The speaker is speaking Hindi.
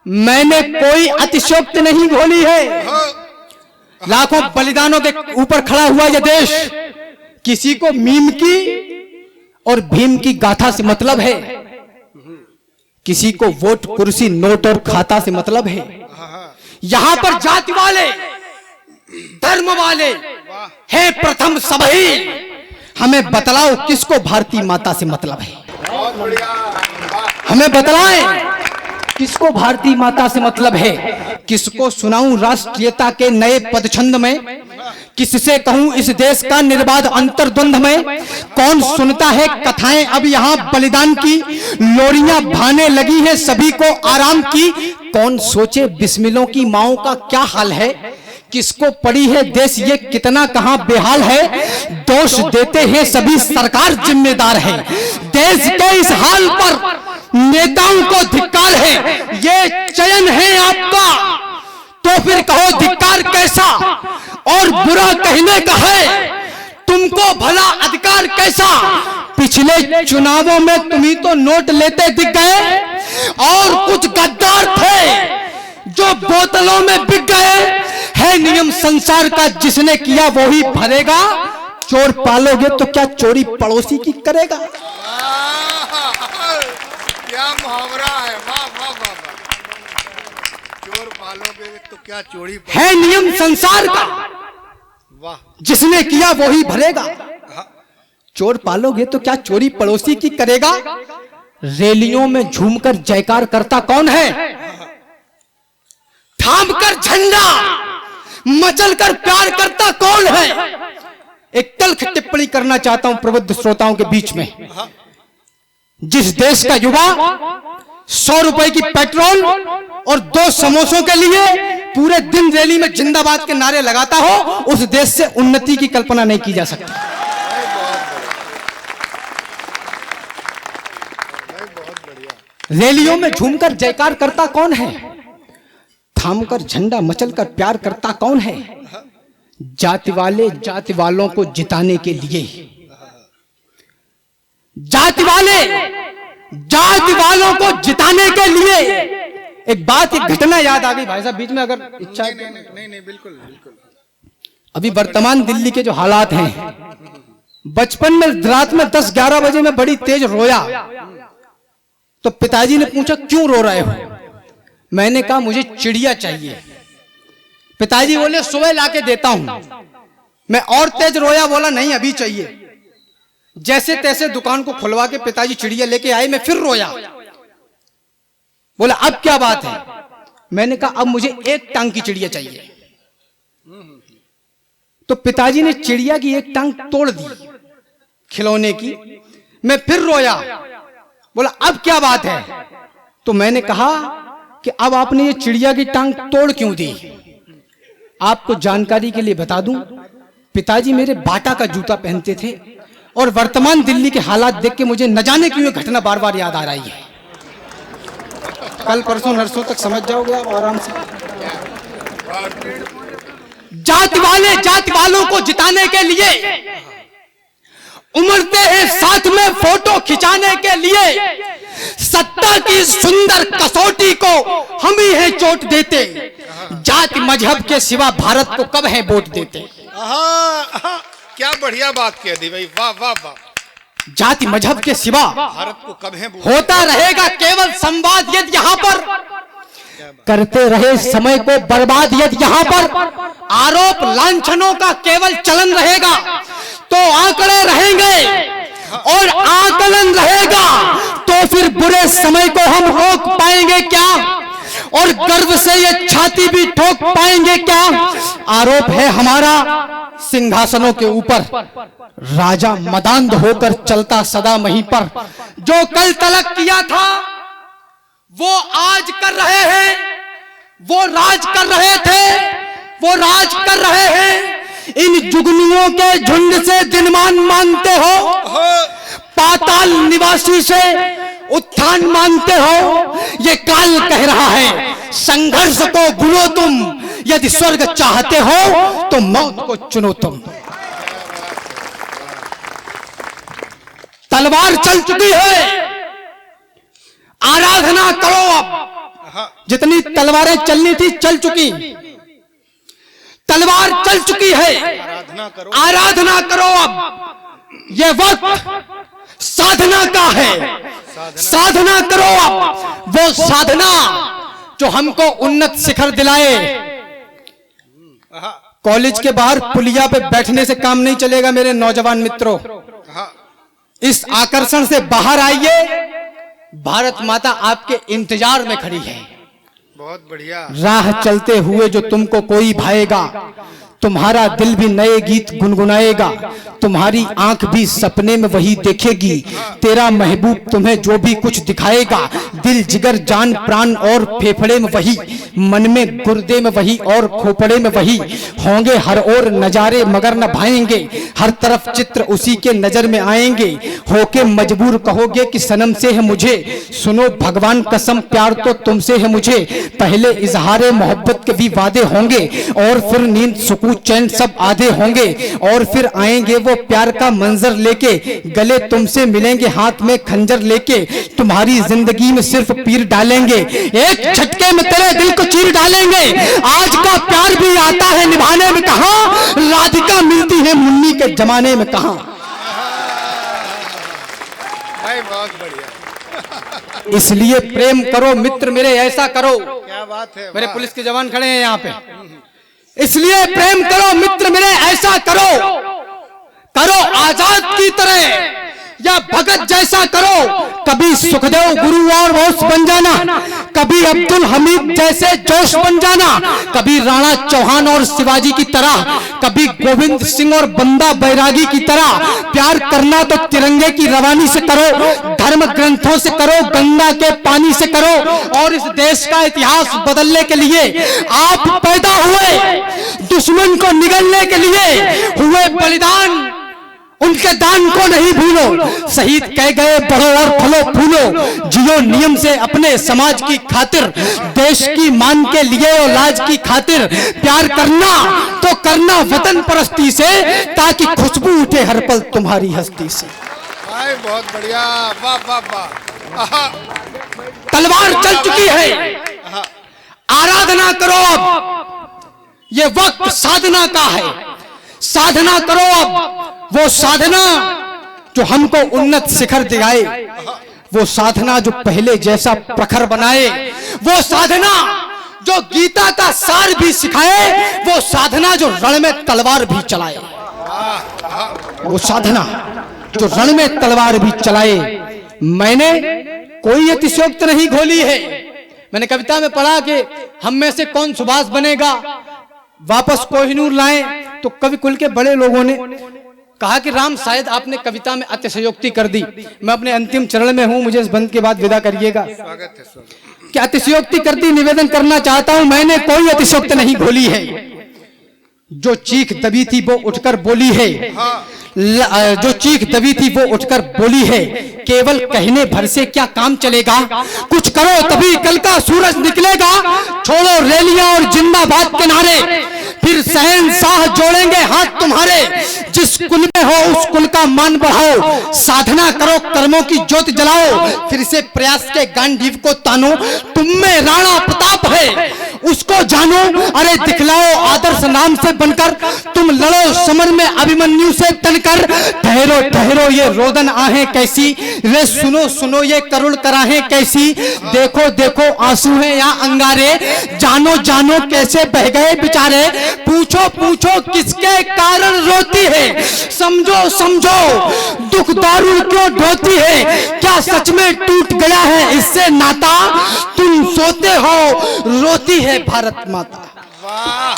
मैंने कोई अतिशयोक्ति नहीं घोली है। लाखों बलिदानों के ऊपर खड़ा हुआ यह देश किसी को मीम की और भीम की गाथा से मतलब है, किसी को वोट कुर्सी नोट और खाता से मतलब है। यहां पर जाति वाले धर्म वाले है प्रथम सबही। हमें बतलाओ किसको भारतीय माता से मतलब है, हमें बतलाएं किसको भारतीय माता से मतलब है। किसको सुनाऊं राष्ट्रीयता के नए पदछंद में, किससे कहूं इस देश का निर्बाध अंतर्द्वंद में। कौन सुनता है कथाएं अब यहाँ बलिदान की, लोरियां भाने लगी है सभी को आराम की। कौन सोचे बिस्मिलों की माओं का क्या हाल है, किसको पड़ी है देश ये कितना कहां बेहाल है। दोष देते हैं सभी सरकार जिम्मेदार है, देश के इस हाल पर नेताओं को धिक्कार है। ये चयन है आपका तो फिर कहो धिक्कार कैसा, और बुरा कहने का है तुमको भला अधिकार कैसा। पिछले चुनावों में तुम ही तो नोट लेते दिख गए, और कुछ गद्दार थे जो बोतलों में बिक गए। है नियम संसार का जिसने किया वो ही भरेगा, चोर पालोगे तो क्या चोरी पड़ोसी की करेगा। क्या मुहावरा है, वाह वाह वाह। चोर पालोगे तो क्या चोरी है नियम संसार का, वाह, जिसने किया वो ही भरेगा। चोर पालोगे तो क्या चोरी पड़ोसी की करेगा। रैलियों में झूमकर जयकार करता कौन है, थामकर झंडा मचलकर प्यार करता कौन है। एक तल्ख टिप्पणी करना चाहता हूं प्रबुद्ध श्रोताओं के बीच में। जिस देश का युवा 100 रुपए की पेट्रोल और 2 समोसों के लिए पूरे दिन रैली में जिंदाबाद के नारे लगाता हो, उस देश से उन्नति की कल्पना नहीं की जा सकती। रैलियों में झूमकर जयकार करता कौन है, थामकर झंडा मचलकर प्यार करता कौन है। जाति वाले जाति वालों को जिताने के लिए, जाति वाले जाति वालों को जिताने के लिए। एक बात, एक घटना याद आ गई भाई साहब बीच में, अगर इच्छा है। नहीं बिल्कुल बिल्कुल। अभी वर्तमान दिल्ली के जो हालात हैं, बचपन में रात में 10-11 बजे में बड़ी तेज रोया, तो पिताजी ने पूछा क्यों रो रहे हो। मैंने कहा मुझे चिड़िया चाहिए। पिताजी बोले सुबह लाके देता हूं। मैं और तेज रोया, बोला नहीं अभी चाहिए। जैसे तैसे दुकान को खुलवा के पिताजी चिड़िया लेके आए, मैं फिर रोया। बोला अब क्या बात है। मैंने कहा अब मुझे 1 टांग की चिड़िया चाहिए। तो पिताजी ने चिड़िया की 1 टांग तोड़ दी खिलौने की। मैं फिर रोया, बोला अब क्या बात है। तो मैंने कहा कि अब आपने ये चिड़िया की टांग तोड़ क्यों दी। आपको जानकारी के लिए बता दूं, पिताजी मेरे बाटा का जूता पहनते थे, और वर्तमान दिल्ली के हालात देख के मुझे न जाने क्यों ये घटना बार बार याद आ रही है। कल परसों नरसों तक समझ जाओगे आप आराम से। जाति वाले जाति वालों को जिताने के लिए उमड़ते हैं साथ में फोटो खिंचाने के लिए। सत्ता की सुंदर कसौटी को हम ही हैं चोट देते, जाति मजहब के सिवा भारत को कब है वोट देते। क्या बढ़िया बात कह दी भाई, वाह वाह वाह। जाति मजहब के सिवा भारत को कब है होता रहेगा केवल संवाद यदि यहाँ पर करते रहे समय को बर्बाद। यदि यहाँ पर आरोप लांछनों का केवल चलन रहेगा तो आंकड़े रहेंगे, और आकलन रहेगा तो फिर बुरे समय को हम रोक पाएंगे क्या, और गर्व से ये छाती भी ठोक पाएंगे क्या। आरोप है हमारा सिंहासनों के ऊपर, राजा मदांध होकर चलता सदा वहीं पर। जो कल तलक किया था वो आज कर रहे हैं, वो राज कर रहे थे, वो राज कर रहे हैं। इन जुगनुओं के झुंड से दिनमान मांगते हो, पाताल निवासी से उत्थान मांगते हो। ये काल कह रहा है संघर्ष को गुनो तुम, यदि स्वर्ग चाहते हो तो मौत को चुनो तुम। तलवार चल चुकी है, आराधना करो अब। जितनी तलवारें चलनी थी चल चुकी, तलवार चल चुकी है, आराधना करो। अब ये वक्त साधना का है, साधना करो। अब वो साधना जो हमको उन्नत शिखर दिलाए। कॉलेज के बाहर पुलिया पे बैठने से काम नहीं चलेगा मेरे नौजवान मित्रों। इस आकर्षण से बाहर आइए, भारत माता आपके इंतजार में खड़ी है। बहुत बढ़िया। राह चलते हुए जो तुमको कोई भाएगा, तुम्हारा दिल भी नए गीत गुनगुनाएगा, तुम्हारी आंख भी सपने में वही देखेगी, तेरा महबूब तुम्हें जो भी कुछ दिखाएगा, दिल जिगर जान प्राण और फेफड़े में वही, मन में गुर्दे में वही और खोपड़े में वही, होंगे हर ओर नजारे मगर न भाएंगे, हर तरफ चित्र उसी के नजर में आएंगे, होके मजबूर कहोगे कि सनम से है मुझे, सुनो भगवान कसम प्यार तो तुमसे है मुझे, पहले इजहारे मोहब्बत के भी वादे होंगे, और फिर नींद सुकून चैन सब आधे होंगे, और फिर आएंगे वो प्यार का मंजर लेके, गले तुमसे मिलेंगे हाथ में खंजर लेके, तुम्हारी जिंदगी में सिर्फ पीर डालेंगे, एक झटके में तेरे दिल को चीर डालेंगे, आज का प्यार भी आता है निभाने में कहां, राधिका मिलती है मुन्नी के जमाने में कहां। भाई बहुत बढ़िया। इसलिए प्रेम करो मित्र मेरे, ऐसा करो। क्या बात है, मेरे पुलिस के जवान खड़े हैं यहाँ पे। इसलिए प्रेम करो मित्र मेरे, ऐसा करो, करो आजाद की तरह या भगत जैसा करो, कभी सुखदेव गुरु और बोस बन जाना, कभी अब्दुल हमीद जैसे जोश बन जाना, कभी राणा चौहान और शिवाजी की तरह, कभी गोविंद सिंह और बंदा बैरागी की तरह। प्यार करना तो तिरंगे की रवानी से करो, धर्म ग्रंथों से करो, गंगा के पानी से करो, और इस देश का इतिहास बदलने के लिए आप पैदा हुए, दुश्मन को निगलने के लिए हुए बलिदान, उनके दान को नहीं भूलो, शहीद कह गए बढ़ो और फलो फूलो, जियो नियम से अपने समाज की खातिर, देश की मान के लिए और लाज की खातिर, प्यार करना तो करना वतन परस्ती से, ताकि खुशबू उठे हर पल तुम्हारी हस्ती से। भाई बहुत बढ़िया, वाह वाह वाह। तलवार चल चुकी है, आराधना करो। अब ये वक्त साधना का है, साधना करो। अब वो साधना जो हमको उन्नत शिखर दिखाए, वो साधना जो पहले जैसा प्रखर बनाए, वो साधना जो गीता का सार भी सिखाए, वो साधना जो रण में तलवार भी चलाए, वो साधना जो रण में तलवार भी चलाए। मैंने कोई अतिशयोक्त नहीं घोली है। मैंने कविता में पढ़ा कि हम में से कौन सुभाष बनेगा, वापस कोहिनूर लाएं, तो कवि कुल के बड़े लोगों ने कहा कि राम शायद आपने कविता में अतिशयोक्ति कर दी। मैं अपने अंतिम चरण में हूं, मुझे इस बंद के बाद विदा करिएगा। स्वागत है, स्वागत। कि अतिशयोक्ति कर दी, निवेदन करना चाहता हूं, मैंने कोई अतिशयोक्ति नहीं घोली है। जो चीख दबी थी वो उठकर बोली है, जो चीख दबी थी वो उठकर बोली है, केवल कहने भर से क्या काम चलेगा, कुछ करो तभी कल का सूरज निकलेगा, छोड़ो रैलियां और जिंदाबाद के नारे, फिर शहंशाह जोड़ेंगे हाथ तुम्हारे, जिस कुल में हो उस कुल का मान बढ़ाओ, साधना करो कर्मों की ज्योत जलाओ, फिर से प्रयास के गांडीव को तानो, तुम में राणा प्रताप है उसको जानो, अरे दिखलाओ आदर्श नाम से बनकर, तुम लड़ो समर में अभिमन्यु से तनकर, ठहरो ठहरो ये रोदन आहें कैसी, रे सुनो सुनो ये करुण कराहें कैसी, देखो देखो आंसू हैं या अंगारे, जानो जानो कैसे बह गए बेचारे, पूछो पूछो किसके कारण रोती है, समझो समझो दुख दारू क्यों ढोती है, क्या सच में टूट गया है इससे नाता, तुम सोते हो रोती है भारत माता। वाह।